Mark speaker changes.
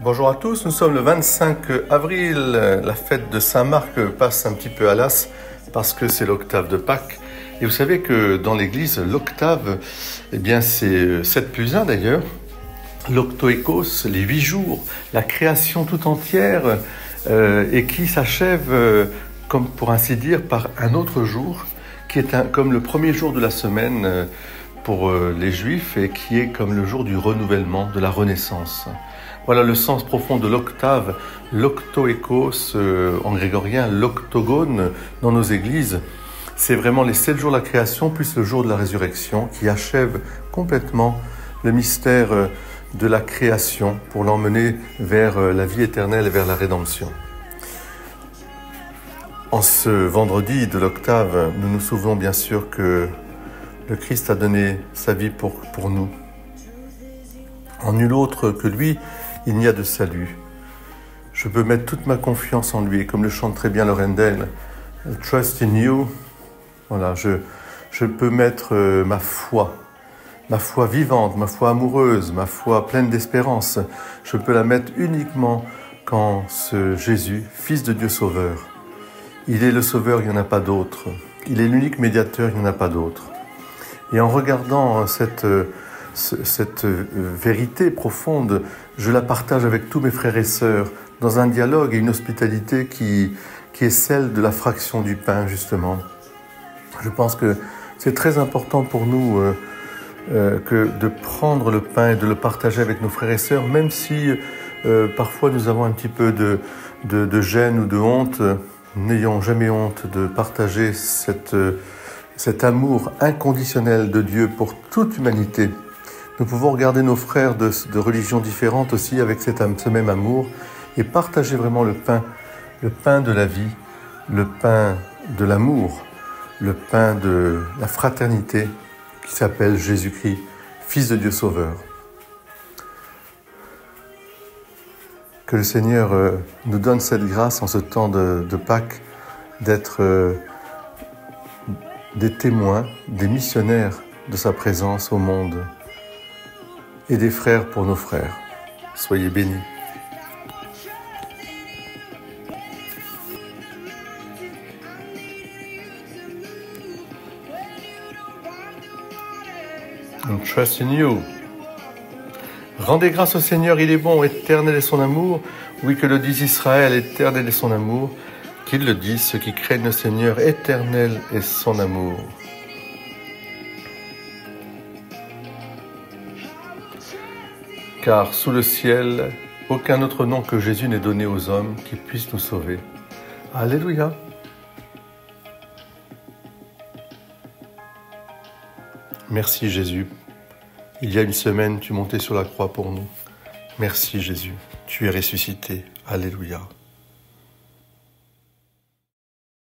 Speaker 1: Bonjour à tous, nous sommes le 25 avril, la fête de Saint-Marc passe un petit peu à l'as parce que c'est l'octave de Pâques. Et vous savez que dans l'église, l'octave, eh bien c'est 7 plus 1 d'ailleurs, l'octoékos, les 8 jours, la création tout entière et qui s'achève, comme pour ainsi dire, par un autre jour qui est comme le premier jour de la semaine pour les Juifs et qui est comme le jour du renouvellement, de la renaissance. Voilà le sens profond de l'octave, l'octoékos, en grégorien, l'octogone dans nos églises. C'est vraiment les 7 jours de la création plus le jour de la résurrection qui achève complètement le mystère de la création pour l'emmener vers la vie éternelle et vers la rédemption. En ce vendredi de l'octave, nous nous souvenons bien sûr que le Christ a donné sa vie pour nous. En nul autre que lui, il n'y a de salut. Je peux mettre toute ma confiance en lui, et comme le chante très bien Lorendale, Trust in you. Voilà, je peux mettre ma foi vivante, ma foi amoureuse, ma foi pleine d'espérance. Je peux la mettre uniquement quand ce Jésus, Fils de Dieu Sauveur, il est le Sauveur, il n'y en a pas d'autre. Il est l'unique médiateur, il n'y en a pas d'autre. Et en regardant cette vérité profonde, je la partage avec tous mes frères et sœurs dans un dialogue et une hospitalité qui est celle de la fraction du pain, justement. Je pense que c'est très important pour nous que de prendre le pain et de le partager avec nos frères et sœurs, même si parfois nous avons un petit peu de gêne ou de honte. N'ayons jamais honte de partager cet amour inconditionnel de Dieu pour toute l'humanité. Nous pouvons regarder nos frères de religions différentes aussi avec ce même amour et partager vraiment le pain de la vie, le pain de l'amour, le pain de la fraternité qui s'appelle Jésus-Christ, Fils de Dieu Sauveur. Que le Seigneur nous donne cette grâce en ce temps de Pâques d'être des témoins, des missionnaires de sa présence au monde et des frères pour nos frères. Soyez bénis. And trust in you. Rendez grâce au Seigneur, il est bon, éternel est son amour. Oui, que le dise Israël, éternel est son amour. Qu'il le dise ceux qui craignent le Seigneur, éternel est son amour. Car sous le ciel, aucun autre nom que Jésus n'est donné aux hommes qui puisse nous sauver. Alléluia. Merci Jésus. Il y a une semaine, tu montais sur la croix pour nous. Merci Jésus, tu es ressuscité. Alléluia.